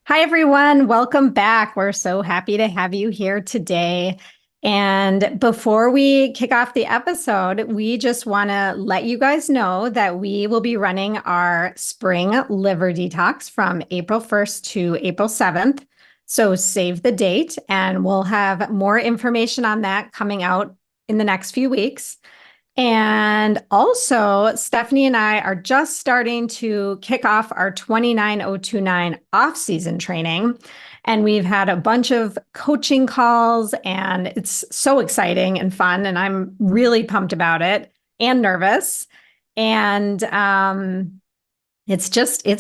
Hi, everyone. Welcome back. We're so happy to have you here today. And before we kick off the episode, we just want to let you guys know that we will be running our spring liver detox from April 1st to April 7th. So save the date, and we'll have more information on that coming out in the next few weeks. And also, Stephanie and I are just starting to kick off our 29029 off-season training. And we've had a bunch of coaching calls, and it's so exciting and fun. And I'm really pumped about it and nervous. And it's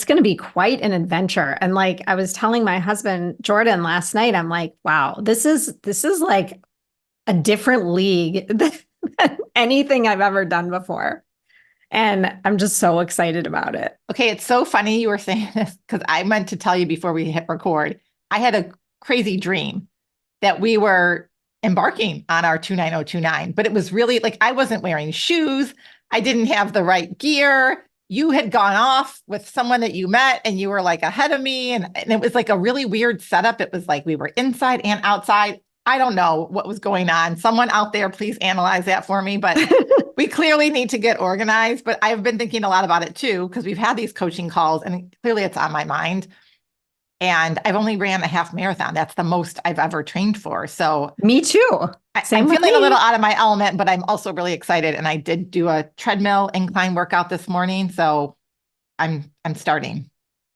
going to be quite an adventure. And like I was telling my husband, Jordan, last night, I'm like, wow, this is like a different league than anything I've ever done before. And I'm just so excited about it. Okay, it's so funny you were saying this because I meant to tell you before we hit record. I had a crazy dream that we were embarking on our 29029, but it was really like I wasn't wearing shoes. I didn't have the right gear. You had gone off with someone that you met and you were like ahead of me. And it was like a really weird setup. It was like we were inside and outside. I don't know what was going on. Someone out there, please analyze that for me. But we clearly need to get organized. But I've been thinking a lot about it too, because we've had these coaching calls and clearly it's on my mind. And I've only ran a half marathon. That's the most I've ever trained for. So Me too. I'm Same with feeling a me. little out of my element, but I'm also really excited. And I did do a treadmill incline workout this morning. So I'm starting.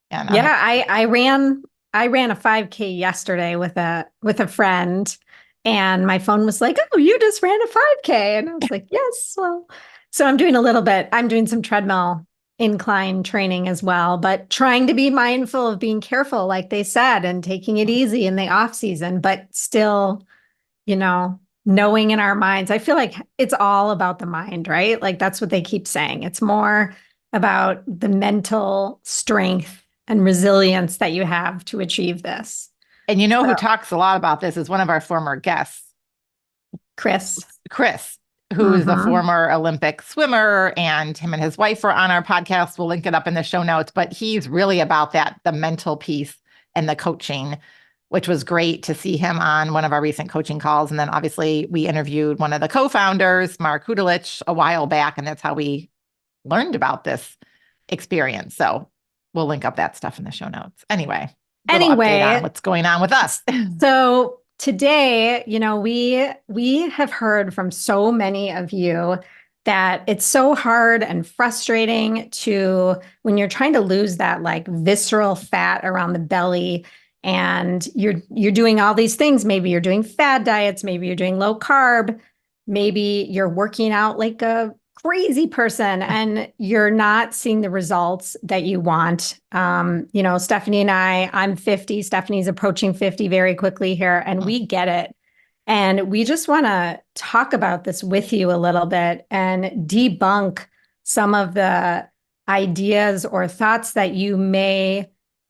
And Yeah, I ran a 5K yesterday with a friend, and my phone was like, "Oh, you just ran a 5K." And I was like, "Yes." Well, so I'm doing a little bit. I'm doing some treadmill incline training as well, but trying to be mindful of being careful, like they said, and taking it easy in the off season, but still, knowing in our minds. I feel like it's all about the mind, right? Like that's what they keep saying. It's more about the mental strength and resilience that you have to achieve this. and you know So, who talks a lot about this is one of our former guests, Chris. Chris, who is a Mm-hmm. former Olympic swimmer, and him and his wife are on our podcast. We'll link it up in the show notes, but he's really about that, the mental piece and the coaching, which was great to see him on one of our recent coaching calls. And then obviously we interviewed one of the co-founders, Mark Hudelich, a while back, and that's how we learned about this experience. So we'll link up that stuff in the show notes. Anyway, little update on Anyway, what's going on with us. so today, we have heard from so many of you that it's so hard and frustrating to when you're trying to lose that like visceral fat around the belly, and you're doing all these things. Maybe you're doing fad diets, maybe you're doing low carb, maybe you're working out like a crazy person and you're not seeing the results that you want. Stephanie and I'm 50, Stephanie's approaching 50 very quickly here, and we get it. And we just want to talk about this with you a little bit and debunk some of the ideas or thoughts that you may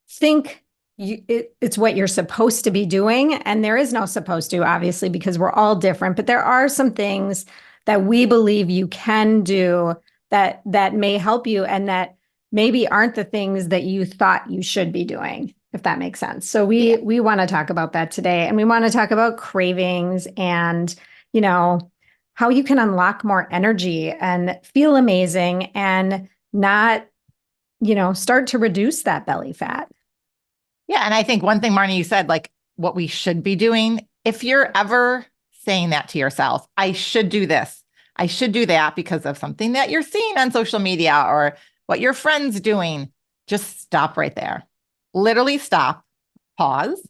think it's what you're supposed to be doing. And there is no supposed to, obviously, because we're all different. But there are some things that we believe you can do that may help you, and that maybe aren't the things that you thought you should be doing, if that makes sense. So we Yeah. we want to talk about that today, and we want to talk about cravings and, how you can unlock more energy and feel amazing and not, start to reduce that belly fat. Yeah. And I think one thing, Marnie, you said, like what we should be doing, if you're ever saying that to yourself, I should do this, I should do that because of something that you're seeing on social media or what your friend's doing, just stop right there. Literally stop, pause,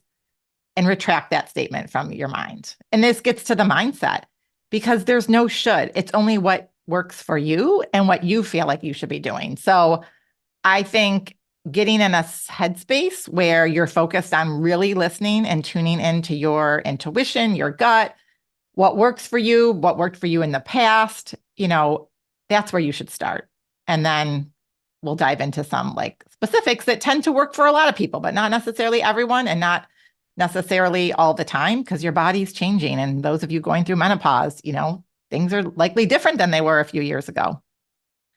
and retract that statement from your mind. And this gets to the mindset because there's no should. It's only what works for you and what you feel like you should be doing. So I think getting in a headspace where you're focused on really listening and tuning into your intuition, your gut, what works for you, what worked for you in the past, that's where you should start. And then we'll dive into some like specifics that tend to work for a lot of people, but not necessarily everyone and not necessarily all the time because your body's changing. And those of you going through menopause, things are likely different than they were a few years ago.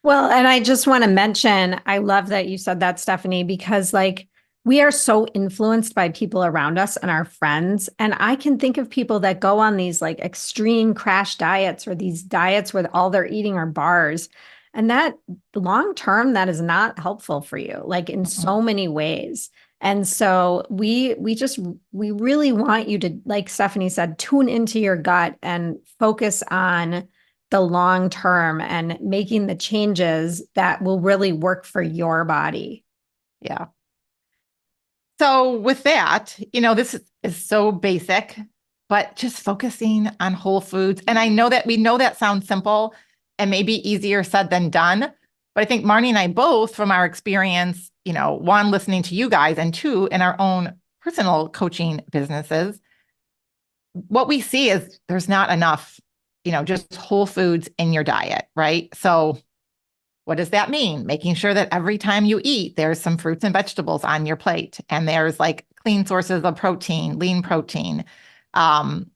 Well, and I just want to mention, I love that you said that, Stephanie, because like we are so influenced by people around us and our friends. And I can think of people that go on these like extreme crash diets or these diets where all they're eating are bars. And that long term, that is not helpful for you, like in Mhm. so many ways. And so we really want you to, like Stephanie said, tune into your gut and focus on the long term and making the changes that will really work for your body. Yeah. So with that, this is so basic, but just focusing on whole foods. And I know that we know that sounds simple and maybe easier said than done. But I think Marnie and I both, from our experience, one, listening to you guys, and two, in our own personal coaching businesses, what we see is there's not enough, just whole foods in your diet, right? So what does that mean? Making sure that every time you eat, there's some fruits and vegetables on your plate, and there's like clean sources of protein, lean protein, um,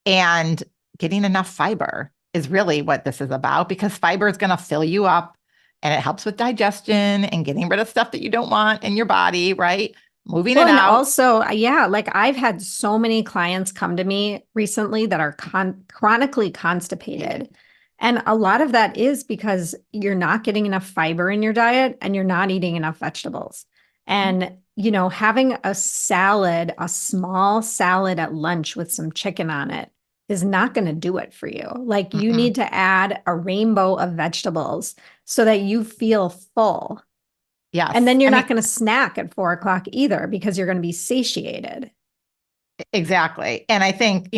and getting enough fiber is really what this is about, because fiber is going to fill you up and it helps with digestion and getting rid of stuff that you don't want in your body, right? Moving Well, it and out. also, yeah, like I've had so many clients come to me recently that are chronically constipated. And a lot of that is because you're not getting enough fiber in your diet and you're not eating enough vegetables. And, having a salad, a small salad at lunch with some chicken on it is not going to do it for you. Like you Mm-mm. need to add a rainbow of vegetables so that you feel full. And Yes. then you're I not mean, going to snack at 4 o'clock either because you're going to be satiated. exactly. And I think,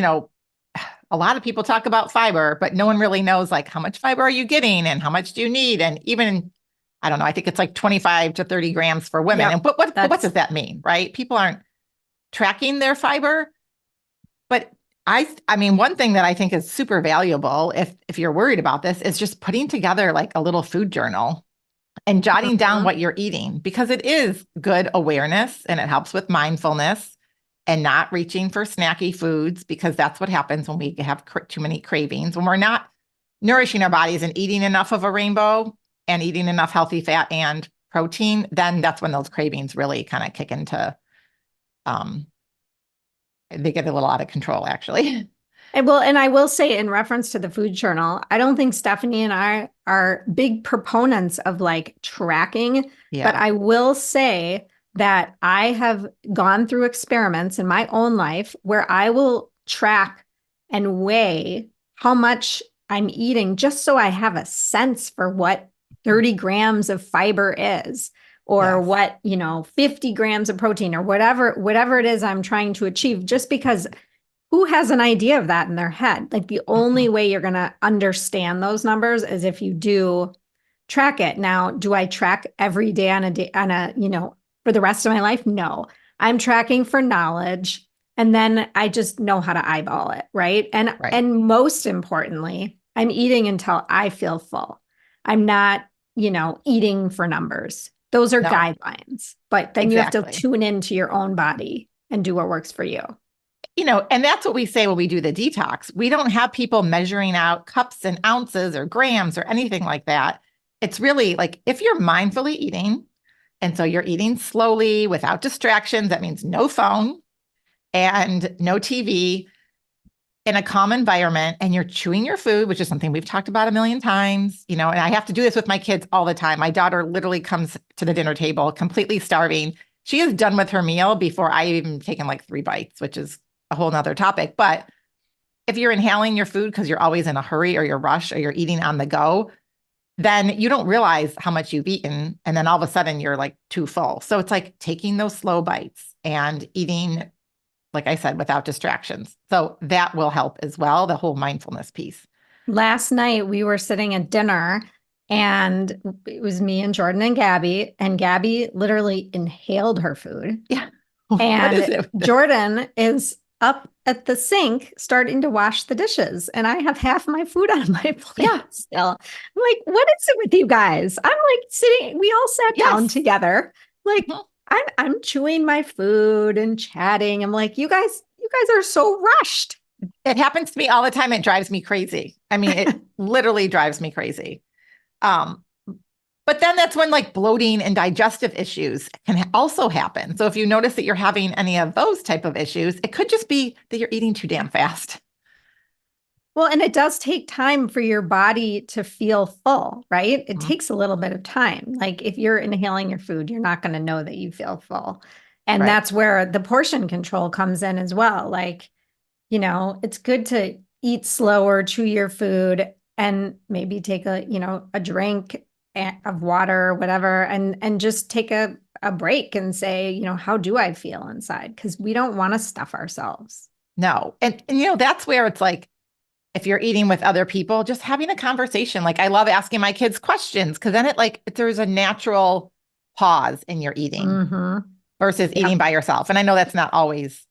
a lot of people talk about fiber, but no one really knows like how much fiber are you getting and how much do you need? And even, I don't know, I think it's like 25 to 30 grams for women. And Yep. what That's does that mean, right? People aren't tracking their fiber, but I mean, one thing that I think is super valuable if you're worried about this is just putting together like a little food journal and jotting down Mhm. what you're eating, because it is good awareness and it helps with mindfulness and not reaching for snacky foods, because that's what happens when we have too many cravings, when we're not nourishing our bodies and eating enough of a rainbow and eating enough healthy fat and protein. Then that's when those cravings really kind of kick into, um, they get a little out of control, actually. And I will say in reference to the food journal, I don't think Stephanie and I are big proponents of like tracking, but Yeah. I will say that I have gone through experiments in my own life where I will track and weigh how much I'm eating just so I have a sense for what 30 grams of fiber is or Yes. what, 50 grams of protein or whatever it is I'm trying to achieve, just because who has an idea of that in their head? Like the only Mhm. way you're going to understand those numbers is if you do track it. Now, do I track every day for the rest of my life? No. I'm tracking for knowledge and then I just know how to eyeball it, right? And Right. and most importantly, I'm eating until I feel full. I'm not, eating for numbers. Those are No, guidelines, but then you have to exactly. tune into your own body and do what works for you. And that's what we say when we do the detox. We don't have people measuring out cups and ounces or grams or anything like that. It's really like if you're mindfully eating, and so you're eating slowly without distractions, that means no phone and no TV, in a calm environment, and you're chewing your food, which is something we've talked about a million times, and I have to do this with my kids all the time. My daughter literally comes to the dinner table completely starving. She is done with her meal before I even taken like 3 bites, which is a whole nother topic. But if you're inhaling your food because you're always in a hurry or you're rushed or you're eating on the go, then you don't realize how much you've eaten. And then all of a sudden you're like too full. So it's like taking those slow bites and eating, like I said, without distractions. So that will help as well, the whole mindfulness piece. Last night we were sitting at dinner and it was me and Jordan and Gabby literally inhaled her food. Yeah. What is And it? Jordan is up at the sink starting to wash the dishes. And I have half my food on my Yeah. plate still. I'm like, what is it with you guys? I'm like sitting, we all sat down Yes. together. Like Mhm. I'm chewing my food and chatting. I'm like, you guys are so rushed. It happens to me all the time. It drives me crazy. I mean, it literally drives me crazy. Um, But then that's when like bloating and digestive issues can also happen. So if you notice that you're having any of those type of issues, it could just be that you're eating too damn fast. Well, and it does take time for your body to feel full, right? It Mhm. takes a little bit of time. Like if you're inhaling your food, you're not going to know that you feel full. And Right. that's where the portion control comes in as well. Like, it's good to eat slower, chew your food, and maybe take a drink of water or whatever, and just take a break and say, how do I feel inside? Because we don't want to stuff ourselves. No. And that's where it's like, if you're eating with other people, just having a conversation. Like I love asking my kids questions because then there's a natural pause in your eating Mm-hmm. versus eating Yep. by yourself. And I know that's not always,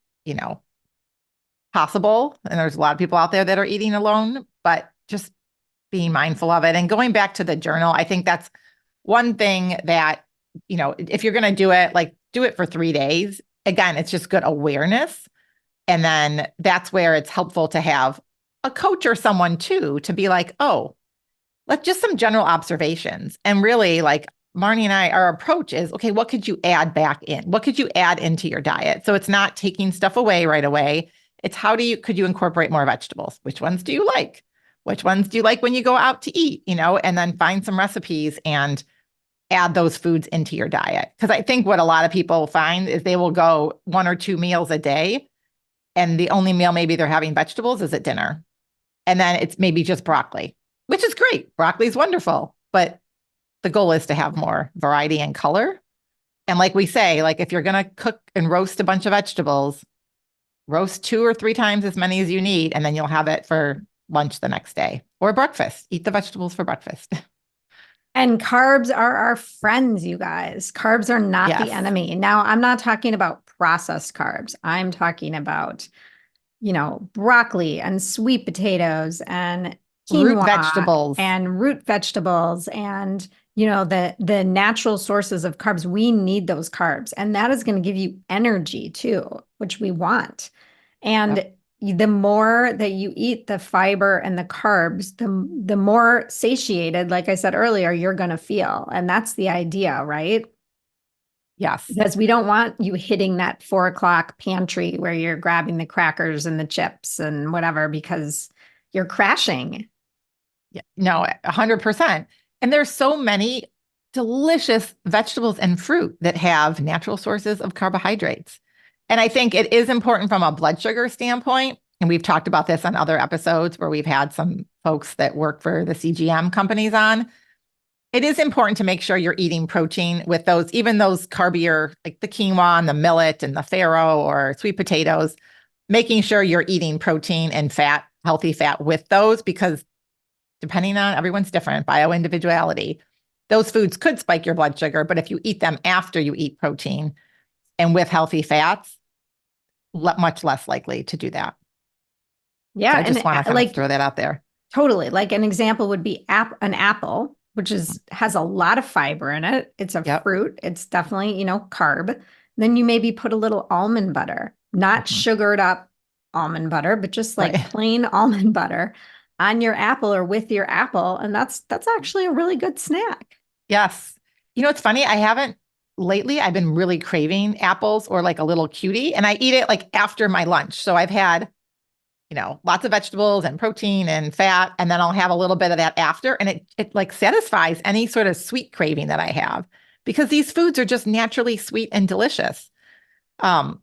possible. And there's a lot of people out there that are eating alone, but just being mindful of it and going back to the journal. I think that's one thing that, if you're going to do it, like do it for 3 days. Again, it's just good awareness. And then that's where it's helpful to have a coach or someone too, to be like, oh, let's just some general observations. And really, like Marnie and I, our approach is, okay, what could you add back in? What could you add into your diet? So it's not taking stuff away right away. It's could you incorporate more vegetables? Which ones do you like? Which ones do you like when you go out to eat? And then find some recipes and add those foods into your diet. Because I think what a lot of people find is they will go 1 or 2 meals a day, and the only meal maybe they're having vegetables is at dinner. And then it's maybe just broccoli, which is great. Broccoli is wonderful, but the goal is to have more variety and color. And like we say, like if you're going to cook and roast a bunch of vegetables, roast 2 or 3 times as many as you need, and then you'll have it for lunch the next day or breakfast. Eat the vegetables for breakfast. And carbs are our friends, you guys. Carbs are not the Yes. enemy. Now, I'm not talking about processed carbs. I'm talking about, broccoli and sweet potatoes and Root quinoa vegetables. and root vegetables and, the natural sources of carbs. We need those carbs. And that is going to give you energy too, which we want. Yep. And the more that you eat the fiber and the carbs, the more satiated, like I said earlier, you're going to feel. And that's the idea, right? Yes. Because we don't want you hitting that 4 o'clock pantry where you're grabbing the crackers and the chips and whatever because you're crashing. Yeah. No, 100%. And there's so many delicious vegetables and fruit that have natural sources of carbohydrates. And I think it is important from a blood sugar standpoint. And we've talked about this on other episodes where we've had some folks that work for the CGM companies on. It is important to make sure you're eating protein with those, even those carbier, like the quinoa and the millet and the farro or sweet potatoes, making sure you're eating protein and fat, healthy fat with those, because depending on everyone's different bioindividuality, those foods could spike your blood sugar. But if you eat them after you eat protein and with healthy fats, much less likely to do that. So Yeah. I just want to kind of Like throw that out there. totally. Like an example would be an apple, which has a lot of fiber in it. It's a Yep. fruit. It's definitely, carb. Then you maybe put a little almond butter, not Mhm. sugared up almond butter, but just like Right. plain almond butter on your apple or with your apple. And that's actually a really good snack. Yes. It's funny. I haven't lately. I've been really craving apples or like a little cutie, and I eat it like after my lunch. So I've had, lots of vegetables and protein and fat, and then I'll have a little bit of that after. And it like satisfies any sort of sweet craving that I have because these foods are just naturally sweet and delicious. Um,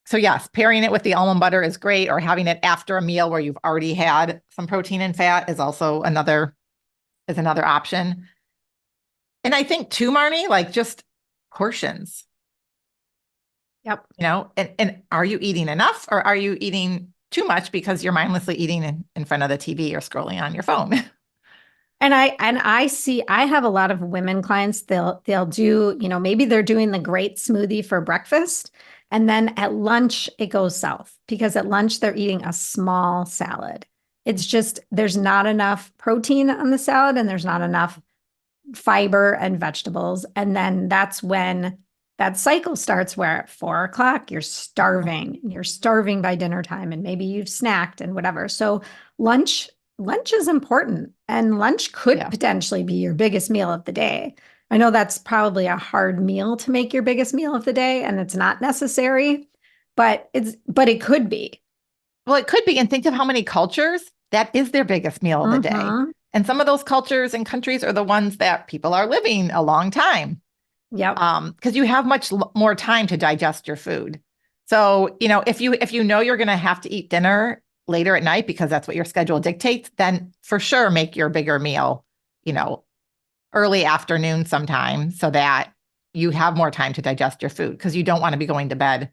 so yes, pairing it with the almond butter is great, or having it after a meal where you've already had some protein and fat is also another option. And I think too, Marnie, like just portions, Yep. and are you eating enough or are you eating too much because you're mindlessly eating in front of the TV or scrolling on your phone? I have a lot of women clients, they'll do, maybe they're doing the great smoothie for breakfast. And then at lunch, it goes south because at lunch, they're eating a small salad. It's just, there's not enough protein on the salad and there's not enough fiber and vegetables. And then that's when that cycle starts where at 4 o'clock, you're starving. You're starving by dinner time and maybe you've snacked and whatever. So lunch lunch is important, and lunch could Yeah. potentially be your biggest meal of the day. I know that's probably a hard meal to make your biggest meal of the day, and it's not necessary, but it could be. Well, it could be. And think of how many cultures that is their biggest meal of the day. Mm-hmm. And some of those cultures and countries are the ones that people are living a long time. Yep. Because you have much more time to digest your food. So, if you know you're going to have to eat dinner later at night because that's what your schedule dictates, then for sure make your bigger meal, you know, early afternoon sometime so that you have more time to digest your food because you don't want to be going to bed,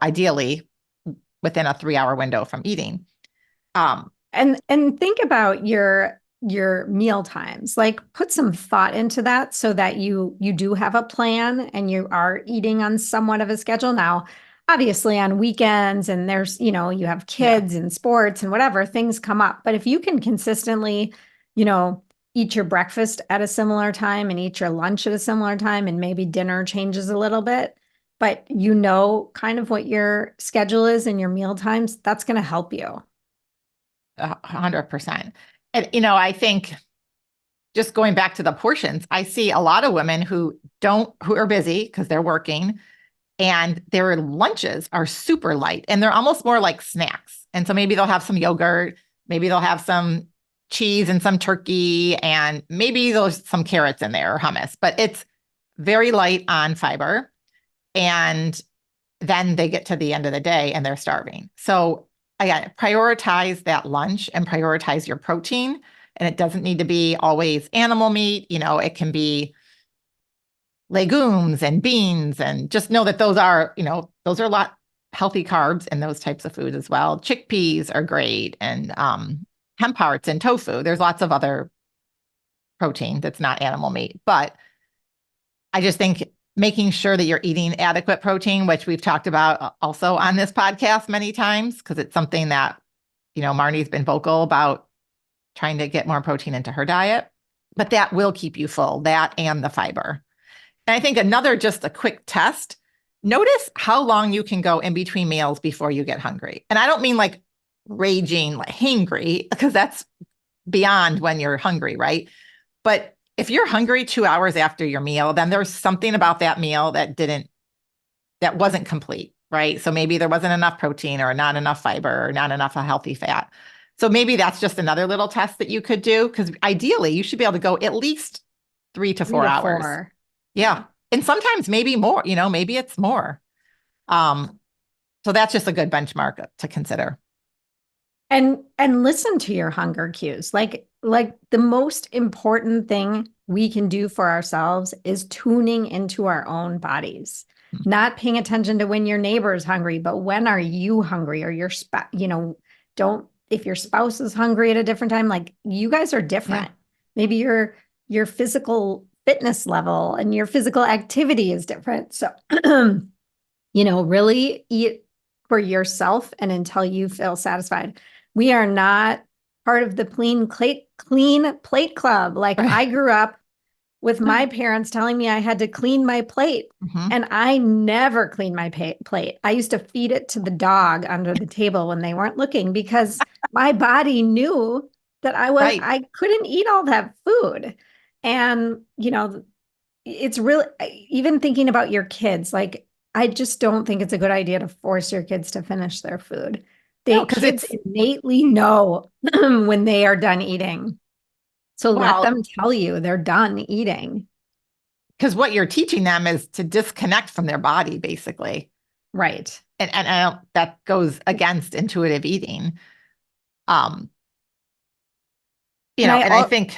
ideally within a 3-hour window from eating. Um, And think about your meal times. Like put some thought into that so that you do have a plan and you are eating on somewhat of a schedule. Now, obviously on weekends and there's, you have yeah. kids and sports and whatever, things come up. But if you can consistently, you know, eat your breakfast at a similar time and eat your lunch at a similar time and maybe dinner changes a little bit, but you know kind of what your schedule is and your meal times, that's going to help you. 100%. And, I think just going back to the portions, I see a lot of women who are busy because they're working and their lunches are super light and they're almost more like snacks. And so maybe they'll have some yogurt, maybe they'll have some cheese and some turkey, and maybe there's some carrots in there or hummus, but it's very light on fiber. And then they get to the end of the day and they're starving. So again, prioritize that lunch and prioritize your protein. And it doesn't need to be always animal meat. It can be legumes and beans, and just know that those are a lot healthy carbs in those types of foods as well. Chickpeas are great, and hemp hearts and tofu. There's lots of other protein that's not animal meat, but I just think making sure that you're eating adequate protein, which we've talked about also on this podcast many times, because it's something that, Marnie's been vocal about trying to get more protein into her diet, but that will keep you full, that and the fiber. And I think just a quick test, notice how long you can go in between meals before you get hungry. And I don't mean like raging, like hangry, because that's beyond when you're hungry, right? But if you're hungry 2 hours after your meal, then there's something about that meal that wasn't complete, right? So maybe there wasn't enough protein or not enough fiber or not enough healthy fat. So maybe that's just another little test that you could do, because ideally you should be able to go at least 3 to 4 hours. 3 to 4. Yeah. And sometimes maybe more, maybe it's more. Um, so that's just a good benchmark to consider. And listen to your hunger cues. Like the most important thing we can do for ourselves is tuning into our own bodies. Not paying attention to when your neighbor is hungry, but when are you hungry, or your don't, if your spouse is hungry at a different time, like you guys are different. Yeah. Maybe your physical fitness level and your physical activity is different. So really eat for yourself and until you feel satisfied. We are not part of the clean plate club. Like I grew up with my parents telling me I had to clean my plate, Mm-hmm. and I never cleaned my plate. I used to feed it to the dog under the table when they weren't looking, because my body knew that Right. I couldn't eat all that food. And, it's really, even thinking about your kids, like, I just don't think it's a good idea to force your kids to finish their food. No, because Kids it's, innately know when they are done eating. So let well, them tell you they're done eating. because what you're teaching them is to disconnect from their body, basically. Right. And that goes against intuitive eating. Um, And and I think,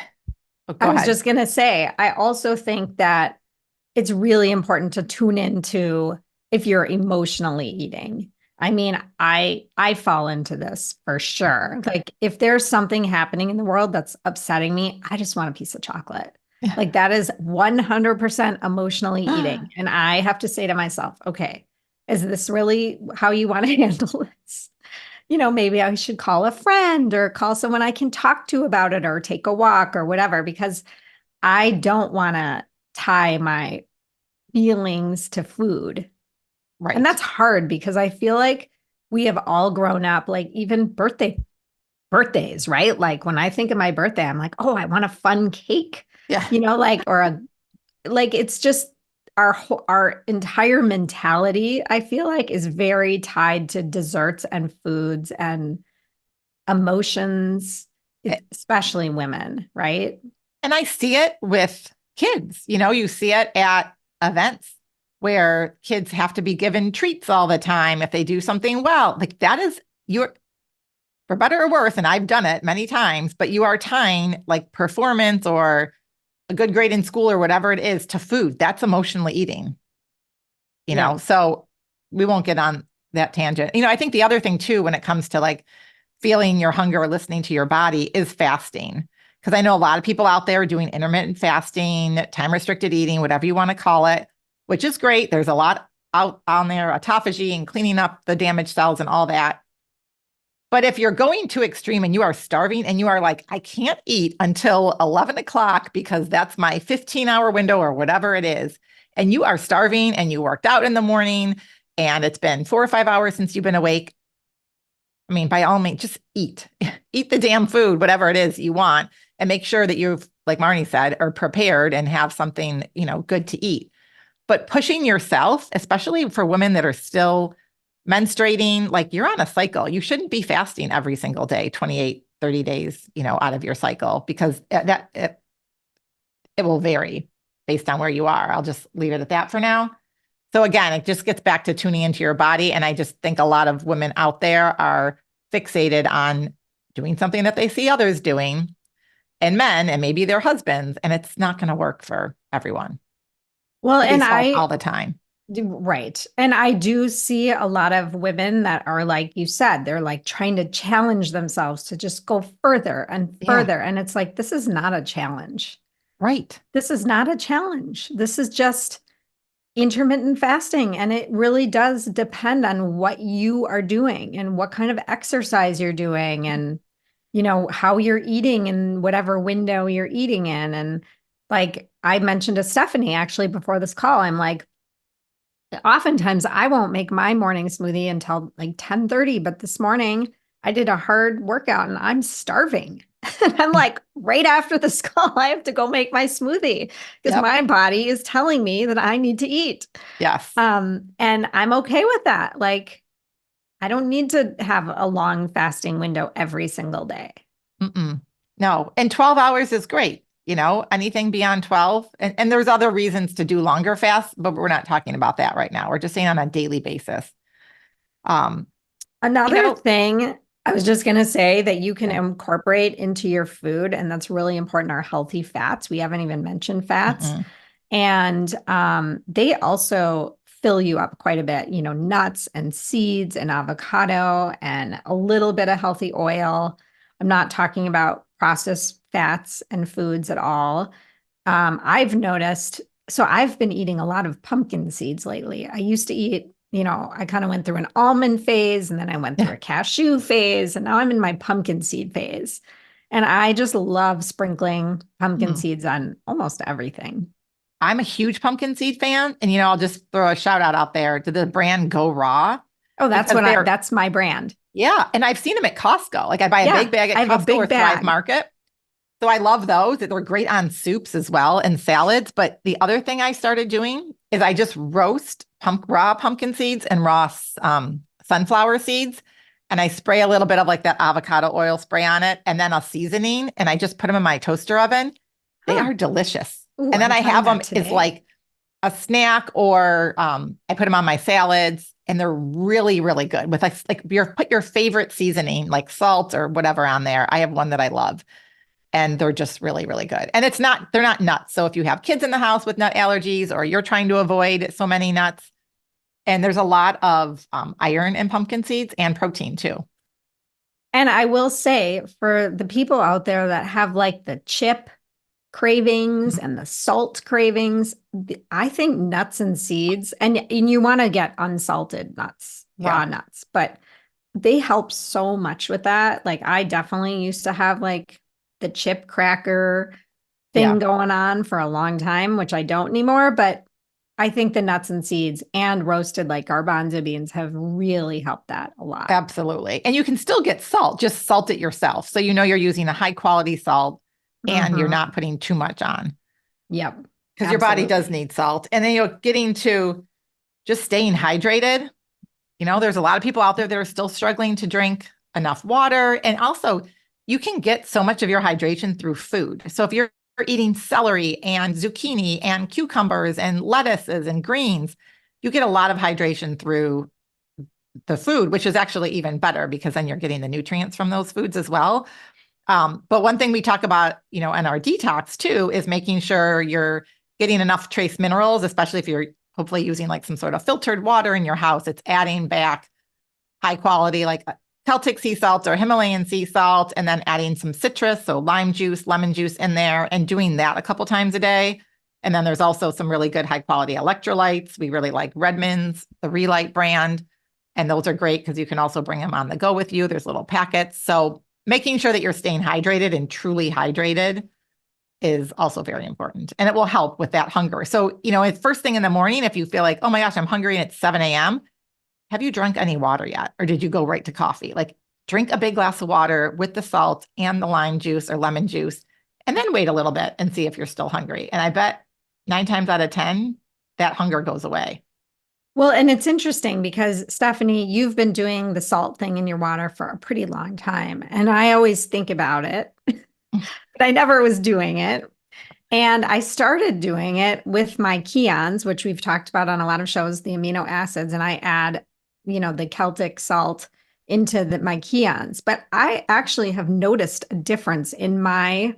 oh, go I was ahead. just going to say, I also think that it's really important to tune into if you're emotionally eating. I mean, I fall into this for sure. Like if there's something happening in the world that's upsetting me, I just want a piece of chocolate. Like that is 100% emotionally eating. And I have to say to myself, okay, is this really how you want to handle this? Maybe I should call a friend or call someone I can talk to about it or take a walk or whatever, because I don't want to tie my feelings to food. And Right. that's hard because I feel like we have all grown up, like even birthdays, right? Like when I think of my birthday, I'm like, oh, I want a fun cake, Yeah. like, or like it's just our entire mentality, I feel like, is very tied to desserts and foods and emotions, especially women, right? And I see it with kids. You see it at events where kids have to be given treats all the time if they do something well. Like that is your, for better or worse, and I've done it many times, but you are tying like performance or a good grade in school or whatever it is to food. That's emotionally eating, Yeah. So we won't get on that tangent. I think the other thing too, when it comes to like feeling your hunger or listening to your body is fasting. Because I know a lot of people out there doing intermittent fasting, time restricted eating, whatever you want to call it, which is great. There's a lot out on there, autophagy and cleaning up the damaged cells and all that. But if you're going to extreme and you are starving and you are like, I can't eat until 11 o'clock because that's my 15-hour window or whatever it is, and you are starving and you worked out in the morning and it's been 4 or 5 hours since you've been awake, I mean, by all means, just eat. Eat the damn food, whatever it is you want, and make sure that you've, like Marnie said, are prepared and have something, good to eat. But pushing yourself, especially for women that are still menstruating, like you're on a cycle. You shouldn't be fasting every single day, 28, 30 days, out of your cycle, because it will vary based on where you are. I'll just leave it at that for now. So again, it just gets back to tuning into your body. And I just think a lot of women out there are fixated on doing something that they see others doing, and men and maybe their husbands, and it's not going to work for everyone. Well, and Nobody's health all the time. right. And I do see a lot of women that are like you said, they're like trying to challenge themselves to just go further and Yeah, further. And it's like, this is not a challenge. right. This is not a challenge. This is just intermittent fasting. And it really does depend on what you are doing and what kind of exercise you're doing and, how you're eating in whatever window you're eating in. And like I mentioned to Stephanie actually before this call, I'm like, oftentimes I won't make my morning smoothie until like 10:30, but this morning I did a hard workout and I'm starving. And I'm like, right after this call, I have to go make my smoothie because Yep. my body is telling me that I need to eat. Yes. And I'm okay with that. Like, I don't need to have a long fasting window every single day. Mm-mm. No. And 12 hours is great. Anything beyond 12. And there's other reasons to do longer fasts, but we're not talking about that right now. We're just saying on a daily basis. Um, you Another know, thing I was just going to say that you can yeah. incorporate into your food, and that's really important, are healthy fats. We haven't even mentioned fats. Mm-mm. And they also fill you up quite a bit, nuts and seeds and avocado and a little bit of healthy oil. I'm not talking about processed fats and foods at all. I've noticed, so I've been eating a lot of pumpkin seeds lately. I used to eat, I kind of went through an almond phase and then I went through Yeah. a cashew phase and now I'm in my pumpkin seed phase. And I just love sprinkling pumpkin Mm. seeds on almost everything. I'm a huge pumpkin seed fan. And, I'll just throw a shout out there to the brand Go Raw Oh, because they're, that's my brand. yeah. And I've seen them at Costco. Like I buy a Yeah, big bag I at have a Costco or big Thrive bag. Market. So I love those. They're great on soups as well and salads. But the other thing I started doing is I just roast raw pumpkin seeds and raw sunflower seeds. And I spray a little bit of like that avocado oil spray on it and then a seasoning. And I just put them in my toaster oven. They Huh. are delicious. Ooh, And then I'm I trying have them that as today. like a snack or I put them on my salads and they're really, really good with like put your favorite seasoning, like salt or whatever on there. I have one that I love and they're just really, really good. And they're not nuts. So if you have kids in the house with nut allergies or you're trying to avoid so many nuts, and there's a lot of iron in pumpkin seeds and protein too. And I will say for the people out there that have like the chip cravings Mhm. and the salt cravings, I think nuts and seeds, and you want to get unsalted nuts, Yeah. raw nuts, but they help so much with that. Like I definitely used to have like the chip cracker thing Yeah. going on for a long time, which I don't anymore, but I think the nuts and seeds and roasted like garbanzo beans have really helped that a lot. Absolutely. And you can still get salt, just salt it yourself. So you know you're using a high quality salt and you're Mm-hmm. not putting too much on Yep. because your body does Absolutely. need salt. And then you're getting to just staying hydrated. There's a lot of people out there that are still struggling to drink enough water. And also, you can get so much of your hydration through food. So if you're eating celery and zucchini and cucumbers and lettuces and greens, you get a lot of hydration through the food, which is actually even better because then you're getting the nutrients from those foods as well. But one thing we talk about, in our detox too, is making sure you're getting enough trace minerals, especially if you're hopefully using like some sort of filtered water in your house. It's adding back high quality, like Celtic sea salt or Himalayan sea salt, and then adding some citrus, so lime juice, lemon juice in there, and doing that a couple times a day. And then there's also some really good high quality electrolytes. We really like Redmond's, the Relight brand. And those are great because you can also bring them on the go with you. There's little packets. So making sure that you're staying hydrated and truly hydrated is also very important. And it will help with that hunger. So, it's first thing in the morning, if you feel like, oh my gosh, I'm hungry and it's 7 a.m., have you drunk any water yet? Or did you go right to coffee? Like drink a big glass of water with the salt and the lime juice or lemon juice, and then wait a little bit and see if you're still hungry. And I bet 9 times out of 10, that hunger goes away. Well, and it's interesting because Stephanie, you've been doing the salt thing in your water for a pretty long time. And I always think about it, but I never was doing it. And I started doing it with my Keons, which we've talked about on a lot of shows, the amino acids, and I add, the Celtic salt into my Keons. But I actually have noticed a difference in I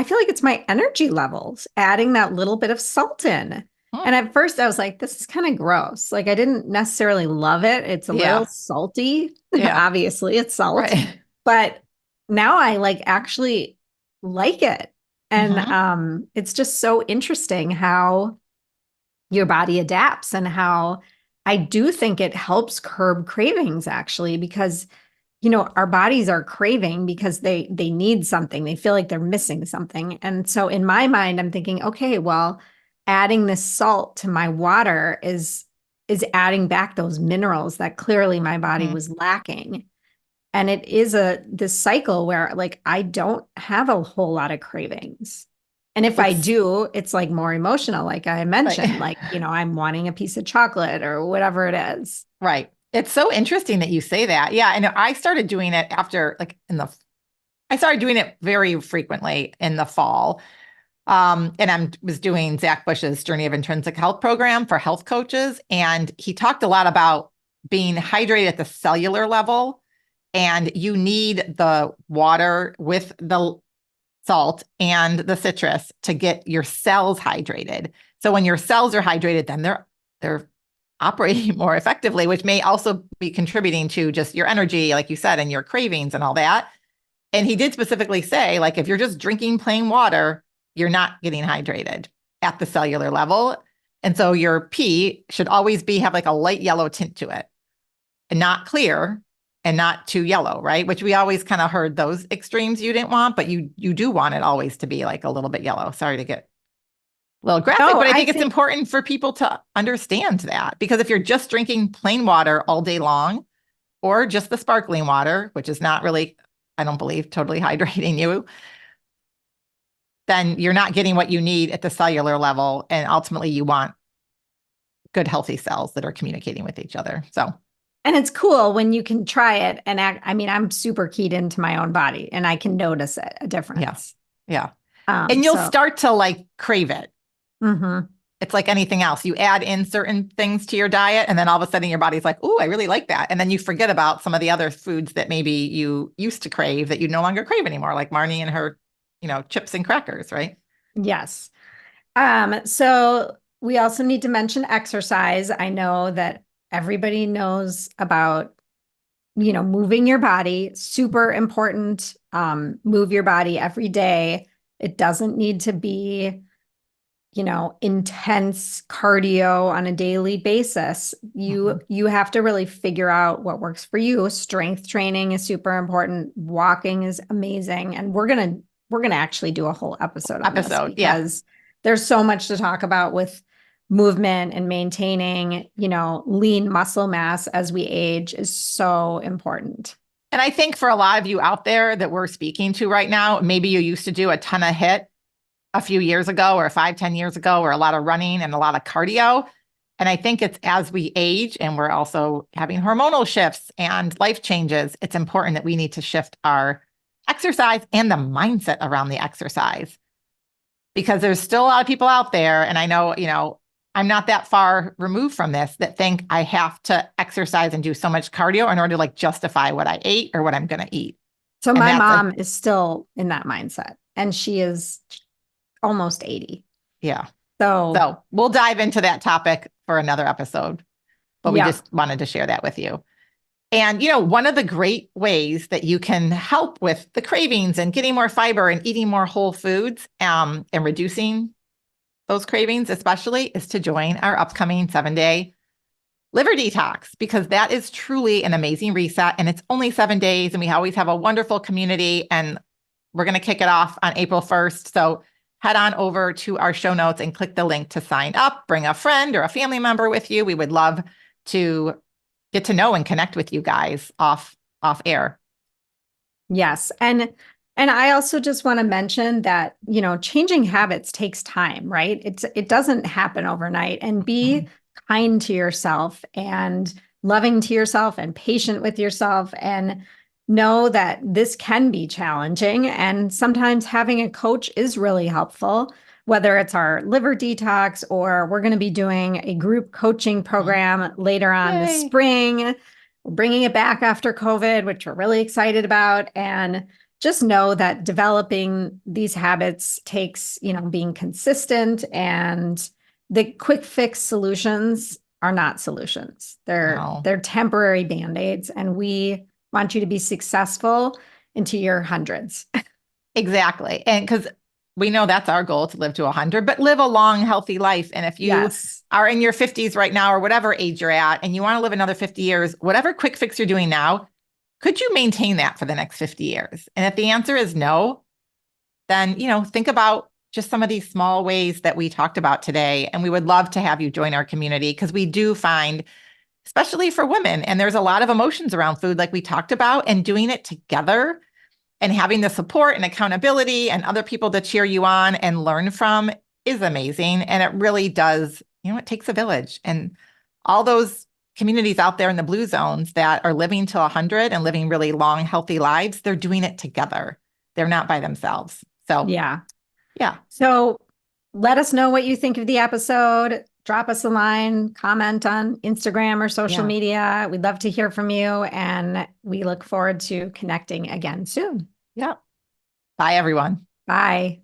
feel like it's my energy levels, adding that little bit of salt in. Hmm. And at first I was like, this is kind of gross. Like I didn't necessarily love it. It's a little Yeah. salty. Yeah. Obviously, it's salt. Right. But now I like actually like it. And Hmm. it's just so interesting how your body adapts and how I do think it helps curb cravings actually because our bodies are craving because they need something. They feel like they're missing something. And so in my mind, I'm thinking, okay, well, adding this salt to my water is adding back those minerals that clearly my body Hmm. was lacking. And it is this cycle where like I don't have a whole lot of cravings. And if I It's do, it's like more emotional, like I right. mentioned, like, I'm wanting a piece of chocolate or whatever it is. Right. It's so interesting that you say that. Yeah. And I started doing it after like I started doing it very frequently in the fall. And I was doing Zach Bush's Journey of Intrinsic Health program for health coaches. And he talked a lot about being hydrated at the cellular level. And you need the water with the salt and the citrus to get your cells hydrated. So when your cells are hydrated, then they're operating more effectively, which may also be contributing to just your energy, like you said, and your cravings and all that. And he did specifically say, like, if you're just drinking plain water, you're not getting hydrated at the cellular level. And so your pee should always have like a light yellow tint to it and not clear and not too yellow, right? Which we always kind of heard those extremes you didn't want, but you do want it always to be like a little bit yellow. Sorry to get a little graphic, No, but I I think it's think important for people to understand that because if you're just drinking plain water all day long or just the sparkling water, which is not really, I don't believe, totally hydrating you, then you're not getting what you need at the cellular level. And ultimately, you want good, healthy cells that are communicating with each other. So, and it's cool when you can try it and act. I mean, I'm super keyed into my own body and I can notice a yeah, difference. yeah. And you'll So start to like crave it. mhm. It's like anything else. You add in certain things to your diet, and then all of a sudden your body's like, "Oh, I really like that." And then you forget about some of the other foods that maybe you used to crave that you no longer crave anymore, like Marnie and her, chips and crackers, right? Yes. So we also need to mention exercise. I know that everybody knows about, moving your body, super important. Move your body every day. It doesn't need to be, intense cardio on a daily basis. Mhm. You have to really figure out what works for you. Strength training is super important. Walking is amazing. And we're gonna actually do a whole episode on this Episode, yeah. because there's so much to talk about with movement and maintaining, lean muscle mass as we age is so important. And I think for a lot of you out there that we're speaking to right now, maybe you used to do a ton of HIIT a few years ago or 5, 10 years ago, or a lot of running and a lot of cardio. And I think it's as we age and we're also having hormonal shifts and life changes, it's important that we need to shift our exercise and the mindset around the exercise. Because there's still a lot of people out there, and I know, I'm not that far removed from this, that think I have to exercise and do so much cardio in order to like justify what I ate or what I'm going to eat. So And my that's mom is still in that mindset, and she is almost 80. yeah. So So we'll dive into that topic for another episode, but we yeah. just wanted to share that with you. And, one of the great ways that you can help with the cravings and getting more fiber and eating more whole foods and reducing those cravings, especially, is to join our upcoming 7-day liver detox, because that is truly an amazing reset. And it's only 7 days, and we always have a wonderful community, and we're going to kick it off on April 1st. So head on over to our show notes and click the link to sign up. Bring a friend or a family member with you. We would love to get to know and connect with you guys off air. Yes. And I also just want to mention that, changing habits takes time, right? It doesn't happen overnight, and be kind to yourself and loving to yourself and patient with yourself, and know that this can be challenging. And sometimes having a coach is really helpful, whether it's our liver detox or we're going to be doing a group coaching program later on this spring. We're bringing it back after COVID, which we're really excited about. And just know that developing these habits takes, being consistent, and the quick fix solutions are not solutions. They're temporary band-aids, and we want you to be successful into your hundreds. Exactly. And because we know that's our goal, to live to 100, but live a long, healthy life. And if you are in your 50s right now, or whatever age you're at, and you want to live another 50 years, whatever quick fix you're doing now, could you maintain that for the next 50 years? And if the answer is no, then, think about just some of these small ways that we talked about today. And we would love to have you join our community, because we do find, especially for women, and there's a lot of emotions around food, like we talked about, and doing it together and having the support and accountability and other people to cheer you on and learn from is amazing. And it really does, it takes a village. And all those communities out there in the blue zones that are living to 100 and living really long, healthy lives, they're doing it together. They're not by themselves. So yeah. So let us know what you think of the episode. Drop us a line, comment on Instagram or social media. We'd love to hear from you, and we look forward to connecting again soon. Yeah. Bye, everyone. Bye.